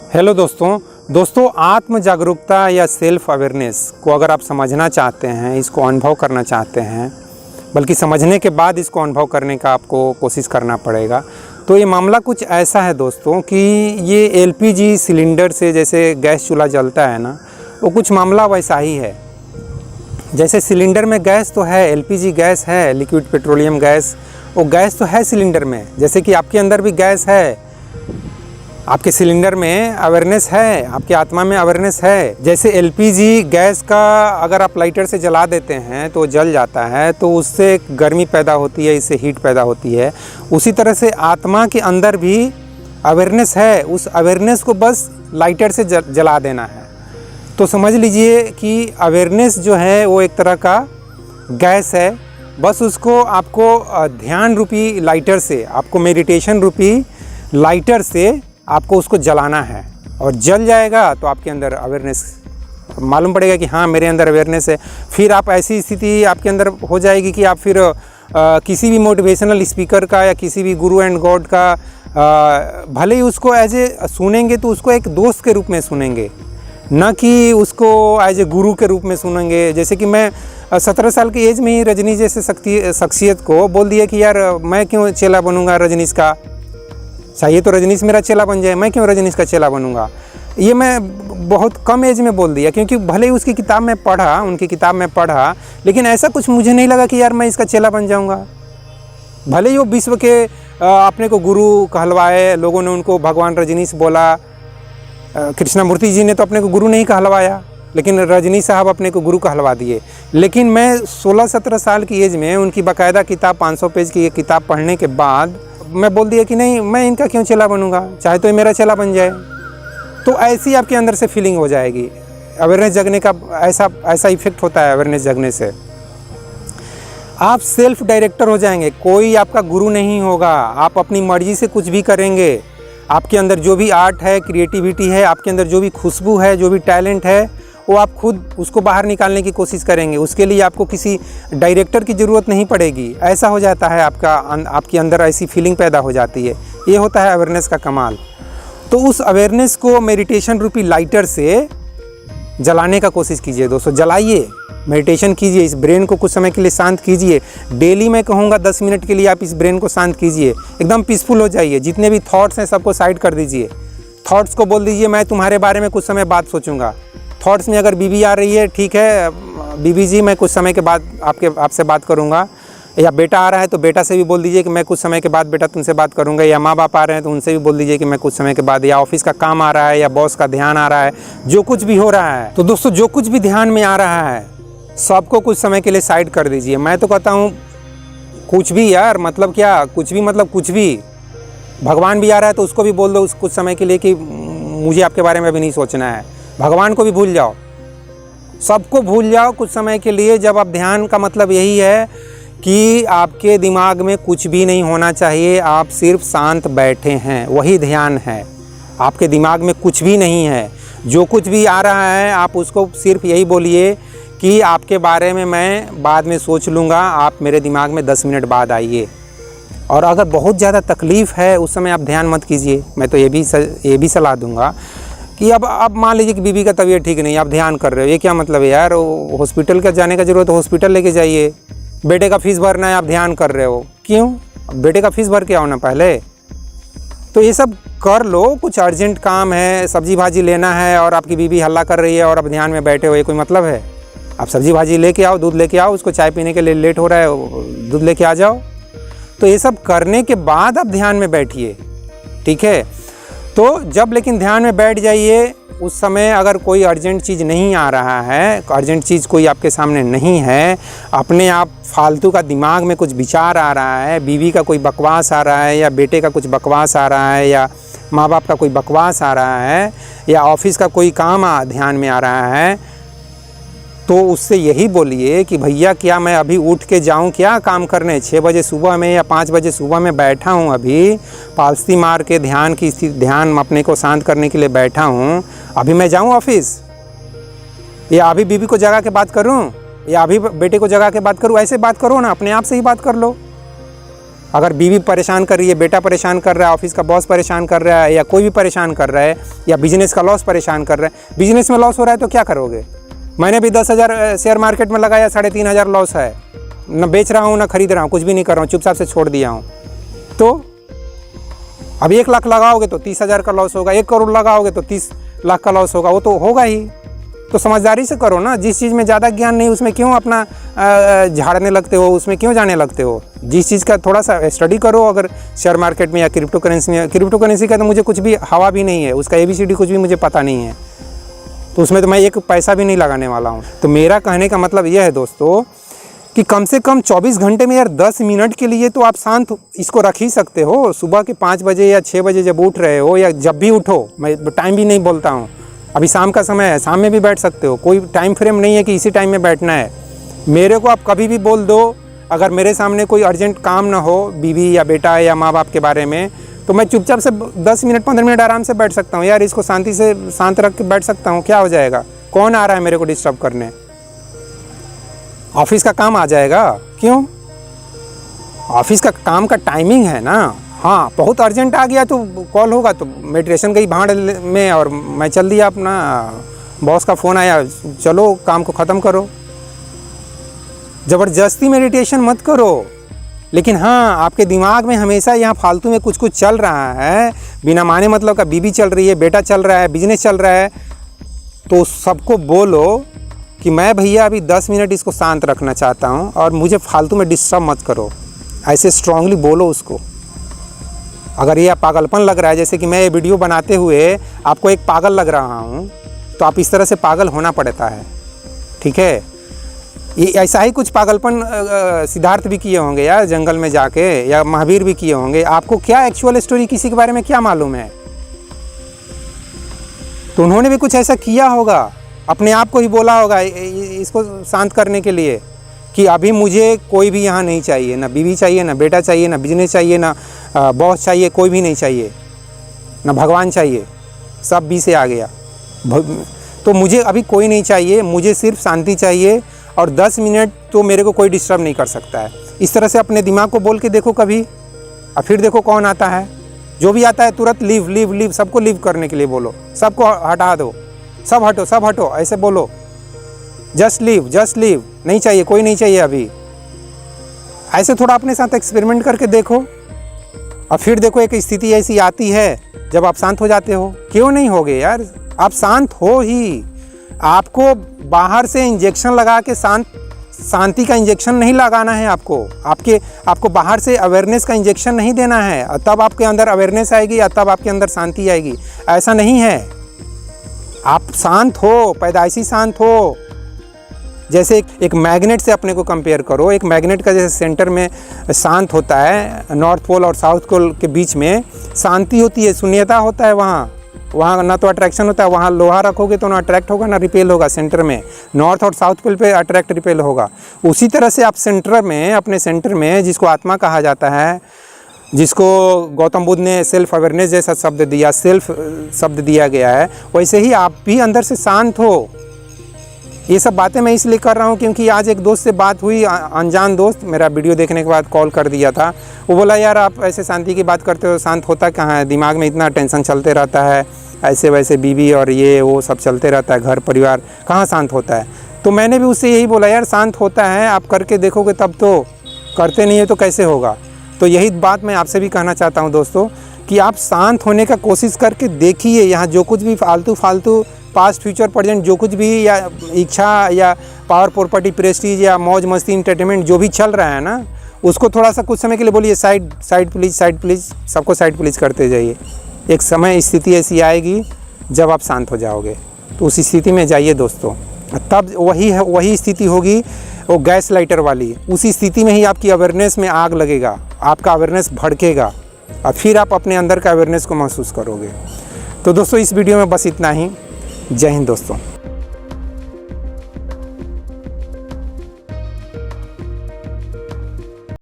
Hello दोस्तों आत्म जागरूकता या सेल्फ अवेयरनेस को अगर आप समझना चाहते हैं, इसको अनुभव करना चाहते हैं, बल्कि समझने के बाद इसको अनुभव करने का आपको कोशिश करना पड़ेगा। तो ये मामला कुछ ऐसा है दोस्तों कि ये एलपीजी सिलेंडर से जैसे गैस चूल्हा जलता है ना, वो कुछ मामला वैसा ही है। जैसे सिलेंडर में गैस तो है, एलपीजी गैस है, लिक्विड पेट्रोलियम गैस, वो गैस तो है सिलेंडर में। जैसे कि आपके अंदर भी गैस है, आपके सिलेंडर में अवेयरनेस है, आपकी आत्मा में अवेयरनेस है। जैसे एलपीजी गैस का अगर आप लाइटर से जला देते हैं तो जल जाता है, तो उससे गर्मी पैदा होती है, इससे हीट पैदा होती है। उसी तरह से आत्मा के अंदर भी अवेयरनेस है, उस अवेयरनेस को बस लाइटर से जला देना है। तो समझ लीजिए कि अवेयरनेस जो है वो एक तरह का गैस है, बस उसको आपको ध्यान रूपी लाइटर से, आपको मेडिटेशन रूपी लाइटर से आपको उसको जलाना है, और जल जाएगा तो आपके अंदर अवेयरनेस मालूम पड़ेगा कि हाँ मेरे अंदर अवेयरनेस है। फिर आप ऐसी स्थिति आपके अंदर हो जाएगी कि आप फिर किसी भी मोटिवेशनल स्पीकर का या किसी भी गुरु एंड गॉड का भले ही उसको एज ए सुनेंगे तो उसको एक दोस्त के रूप में सुनेंगे, न कि उसको एज ए गुरु के रूप में सुनेंगे। जैसे कि मैं 17 साल की एज में ही रजनी जैसे शख्सियत को बोल दिया कि यार मैं क्यों चेला बनूंगा रजनीश का, चाहिए तो रजनीश मेरा चेला बन जाए, मैं क्यों रजनीश का चेला बनूंगा। ये मैं बहुत कम एज में बोल दिया, क्योंकि भले ही उसकी किताब में पढ़ा, उनकी किताब में पढ़ा, लेकिन ऐसा कुछ मुझे नहीं लगा कि यार मैं इसका चेला बन जाऊंगा। भले ही वो विश्व के अपने को गुरु कहलवाए, लोगों ने उनको भगवान रजनीश बोला, कृष्णमूर्ति जी ने तो अपने को गुरु नहीं कहलवाया, लेकिन रजनी साहब अपने को गुरु कहलवा दिए। लेकिन मैं 16-17 साल की एज में उनकी बाकायदा किताब 500 पेज की किताब पढ़ने के बाद मैं बोल दिया कि नहीं, मैं इनका क्यों चेला बनूंगा, चाहे तो ये मेरा चेला बन जाए। तो ऐसी आपके अंदर से फीलिंग हो जाएगी। अवेयरनेस जगने का ऐसा इफेक्ट होता है। अवेयरनेस जगने से आप सेल्फ डायरेक्टर हो जाएंगे, कोई आपका गुरु नहीं होगा, आप अपनी मर्जी से कुछ भी करेंगे। आपके अंदर जो भी आर्ट है, क्रिएटिविटी है, आपके अंदर जो भी खुशबू है, जो भी टैलेंट है, वो आप खुद उसको बाहर निकालने की कोशिश करेंगे। उसके लिए आपको किसी डायरेक्टर की ज़रूरत नहीं पड़ेगी। ऐसा हो जाता है, आपके अंदर ऐसी फीलिंग पैदा हो जाती है। ये होता है अवेयरनेस का कमाल। तो उस अवेयरनेस को मेडिटेशन रूपी लाइटर से जलाने का कोशिश कीजिए दोस्तों। जलाइए, मेडिटेशन कीजिए, इस ब्रेन को कुछ समय के लिए शांत कीजिए। डेली मैं कहूँगा 10 मिनट के लिए आप इस ब्रेन को शांत कीजिए, एकदम पीसफुल हो जाइए। जितने भी थॉट्स हैं सबको साइड कर दीजिए। थॉट्स को बोल दीजिए मैं तुम्हारे बारे में कुछ समय बाद सोचूंगा। थॉट्स में अगर बीवी आ रही है, ठीक है बीवी जी मैं कुछ समय के बाद आपसे बात करूंगा, या बेटा आ रहा है तो बेटा से भी बोल दीजिए कि मैं कुछ समय के बाद बेटा तुमसे बात करूंगा, या माँ बाप आ रहे हैं तो उनसे भी बोल दीजिए कि मैं कुछ समय के बाद, या ऑफिस का काम आ रहा है, या बॉस का ध्यान आ रहा है, जो कुछ भी हो रहा है। तो दोस्तों जो कुछ भी ध्यान में आ रहा है सबको कुछ समय के लिए साइड कर दीजिए। मैं तो कहता हूँ कुछ भी यार, मतलब क्या कुछ भी, मतलब कुछ भी। भगवान भी आ रहा है तो उसको भी बोल दो उस कुछ समय के लिए कि मुझे आपके बारे में अभी नहीं सोचना है। भगवान को भी भूल जाओ, सबको भूल जाओ कुछ समय के लिए। जब आप ध्यान का मतलब यही है कि आपके दिमाग में कुछ भी नहीं होना चाहिए, आप सिर्फ शांत बैठे हैं, वही ध्यान है। आपके दिमाग में कुछ भी नहीं है, जो कुछ भी आ रहा है आप उसको सिर्फ यही बोलिए कि आपके बारे में मैं बाद में सोच लूँगा, आप मेरे दिमाग में 10 मिनट बाद आइए। और अगर बहुत ज़्यादा तकलीफ़ है उस समय आप ध्यान मत कीजिए। मैं तो ये भी सलाह दूंगा कि अब मान लीजिए कि बीवी का तबीयत ठीक नहीं, आप ध्यान कर रहे हो, ये क्या मतलब है यार, हॉस्पिटल का जाने का ज़रूरत है, हॉस्पिटल लेके जाइए। बेटे का फीस भरना है, आप ध्यान कर रहे हो, क्यों? बेटे का फीस भर के आओ ना पहले। तो ये सब कर लो, कुछ अर्जेंट काम है, सब्जी भाजी लेना है और आपकी बीवी हल्ला कर रही है और आप ध्यान में बैठे हो, ये कोई मतलब है? आप सब्जी भाजी लेके आओ, दूध लेके आओ, उसको चाय पीने के लिए लेट हो रहा है, दूध लेके आ जाओ। तो ये सब करने के बाद आप ध्यान में बैठिए, ठीक है? तो जब लेकिन ध्यान में बैठ जाइए, उस समय अगर कोई अर्जेंट चीज़ नहीं आ रहा है, अर्जेंट चीज़ कोई आपके सामने नहीं है, अपने आप फालतू का दिमाग में कुछ विचार आ रहा है, बीवी का कोई बकवास आ रहा है, या बेटे का कुछ बकवास आ रहा है, या माँ बाप का कोई बकवास आ रहा है, या ऑफिस का कोई काम ध्यान में आ रहा है, तो उससे यही बोलिए कि भैया क्या मैं अभी उठ के जाऊं क्या काम करने? 6 बजे सुबह में या 5 बजे सुबह में बैठा हूं, अभी पालसी मार के ध्यान अपने को शांत करने के लिए बैठा हूं, अभी मैं जाऊं ऑफिस? या अभी बीवी को जगा के बात करूं, या अभी बेटे को जगा के बात करूं? ऐसे बात करो ना, अपने आप से ही बात कर लो। अगर बीवी परेशान कर रही है, बेटा परेशान कर रहा है, ऑफिस का बॉस परेशान कर रहा है, या कोई भी परेशान कर रहा है, या बिजनेस का लॉस परेशान कर रहा है, बिजनेस में लॉस हो रहा है तो क्या करोगे? मैंने भी 10,000 शेयर मार्केट में लगाया, 3,500 लॉस है, न बेच रहा हूँ ना खरीद रहा हूँ, कुछ भी नहीं कर रहा हूँ, चुपचाप से छोड़ दिया हूँ। तो अब 1 लाख लगाओगे तो 30,000 का लॉस होगा, 1 करोड़ लगाओगे तो 30 लाख का लॉस होगा, वो तो होगा ही। तो समझदारी से करो ना। जिस चीज़ में ज़्यादा ज्ञान नहीं उसमें क्यों अपना झाड़ने लगते हो, उसमें क्यों जाने लगते हो? जिस चीज़ का थोड़ा सा स्टडी करो, अगर शेयर मार्केट में या क्रिप्टो करेंसी में। क्रिप्टो करेंसी का तो मुझे कुछ भी हवा भी नहीं है, उसका ABCD कुछ भी मुझे पता नहीं है, तो उसमें तो मैं 1 पैसा भी नहीं लगाने वाला हूँ। तो मेरा कहने का मतलब यह है दोस्तों कि कम से कम 24 घंटे में यार 10 मिनट के लिए तो आप शांत इसको रख ही सकते हो। सुबह के 5 बजे या 6 बजे जब उठ रहे हो, या जब भी उठो, मैं टाइम भी नहीं बोलता हूँ। अभी शाम का समय है, शाम में भी बैठ सकते हो, कोई टाइम फ्रेम नहीं है कि इसी टाइम में बैठना है। मेरे को आप कभी भी बोल दो, अगर मेरे सामने कोई अर्जेंट काम ना हो, बीवी या बेटा या माँ बाप के बारे में, तो मैं चुपचाप से 10 मिनट 15 मिनट आराम से बैठ सकता हूँ। यार इसको शांति से शांत रख के बैठ सकता हूँ, क्या हो जाएगा? कौन आ रहा है मेरे को डिस्टर्ब करने? ऑफिस का काम आ जाएगा, क्यों? ऑफिस का काम का टाइमिंग है ना। हाँ, बहुत अर्जेंट आ गया तो कॉल होगा तो मेडिटेशन गई भाड़ में और मैं चल दिया अपना, बॉस का फ़ोन आया, चलो काम को ख़त्म करो। ज़बरदस्ती मेडिटेशन मत करो। लेकिन हाँ, आपके दिमाग में हमेशा यहाँ फालतू में कुछ कुछ चल रहा है, बिना माने मतलब का बीवी चल रही है, बेटा चल रहा है, बिजनेस चल रहा है, तो सबको बोलो कि मैं भैया अभी 10 मिनट इसको शांत रखना चाहता हूँ और मुझे फालतू में डिस्टर्ब मत करो। ऐसे स्ट्रांगली बोलो उसको। अगर ये पागलपन लग रहा है, जैसे कि मैं ये वीडियो बनाते हुए आपको एक पागल लग रहा हूँ, तो आप इस तरह से पागल होना पड़ता है, ठीक है? ये ऐसा ही कुछ पागलपन सिद्धार्थ भी किए होंगे यार, जंगल में जाके, या महावीर भी किए होंगे। आपको क्या एक्चुअल स्टोरी किसी के बारे में क्या मालूम है? तो उन्होंने भी कुछ ऐसा किया होगा, अपने आप को ही बोला होगा इसको शांत करने के लिए कि अभी मुझे कोई भी यहाँ नहीं चाहिए, ना बीवी चाहिए, ना बेटा चाहिए, ना बिजनेस चाहिए, ना बॉस चाहिए, कोई भी नहीं चाहिए, ना भगवान चाहिए, सब बी से आ गया। तो मुझे अभी कोई नहीं चाहिए, मुझे सिर्फ शांति चाहिए और 10 मिनट तो मेरे को कोई डिस्टर्ब नहीं कर सकता है। इस तरह से अपने दिमाग को बोल के देखो कभी, और फिर देखो कौन आता है। जो भी आता है तुरंत लीव लीव लीव, सबको लीव करने के लिए बोलो, सबको हटा दो, सब हटो, सब हटो, ऐसे बोलो, जस्ट लीव, नहीं चाहिए, कोई नहीं चाहिए अभी। ऐसे थोड़ा अपने साथ एक्सपेरिमेंट करके देखो, और फिर देखो एक स्थिति ऐसी आती है जब आप शांत हो जाते हो। क्यों नहीं होगे यार? आप शांत हो ही। आपको बाहर से इंजेक्शन लगा के शांति का इंजेक्शन नहीं लगाना है। आपको बाहर से अवेयरनेस का इंजेक्शन नहीं देना है, तब आपके अंदर अवेयरनेस आएगी या तब आपके अंदर शांति आएगी। ऐसा नहीं है। आप शांत हो, पैदाइशी शांत हो। जैसे एक मैग्नेट से अपने को कंपेयर करो। एक मैग्नेट का जैसे सेंटर में शांत होता है, नॉर्थ पोल और साउथ पोल के बीच में शांति होती है, शून्यता होता है। वहाँ ना तो अट्रैक्शन होता है। वहाँ लोहा रखोगे तो ना अट्रैक्ट होगा ना रिपेल होगा। सेंटर में नॉर्थ और साउथ पोल पे अट्रैक्ट रिपेल होगा। उसी तरह से आप सेंटर में, अपने सेंटर में, जिसको आत्मा कहा जाता है, जिसको गौतम बुद्ध ने सेल्फ अवेयरनेस जैसा शब्द दिया, सेल्फ शब्द दिया गया है, वैसे ही आप भी अंदर से शांत हो। ये सब बातें मैं इसलिए कर रहा हूँ क्योंकि आज एक दोस्त से बात हुई, अनजान दोस्त, मेरा वीडियो देखने के बाद कॉल कर दिया था। वो बोला यार आप ऐसे शांति की बात करते हो, शांत होता कहाँ है? दिमाग में इतना टेंशन चलते रहता है, ऐसे वैसे बीवी और ये वो सब चलते रहता है, घर परिवार, कहाँ शांत होता है? तो मैंने भी उससे यही बोला यार शांत होता है, आप करके देखोगे तब तो, करते नहीं है तो कैसे होगा? तो यही बात मैं आपसे भी कहना चाहता हूँ दोस्तों कि आप शांत होने का कोशिश करके देखिए। यहाँ जो कुछ भी फालतू पास्ट फ्यूचर प्रेजेंट जो कुछ भी, या इच्छा या पावर प्रॉपर्टी प्रेस्टीज या मौज मस्ती इंटरटेनमेंट जो भी चल रहा है ना, उसको थोड़ा सा कुछ समय के लिए बोलिए साइड प्लीज़, सबको साइड प्लीज़ करते जाइए। एक समय स्थिति ऐसी आएगी जब आप शांत हो जाओगे, तो उस स्थिति में जाइए दोस्तों। तब वही स्थिति होगी वो गैस लाइटर वाली। उसी स्थिति में ही आपकी अवेयरनेस में आग लगेगा, आपका अवेयरनेस भड़केगा और फिर आप अपने अंदर का अवेयरनेस को महसूस करोगे। तो दोस्तों इस वीडियो में बस इतना ही। जय हिंद दोस्तों।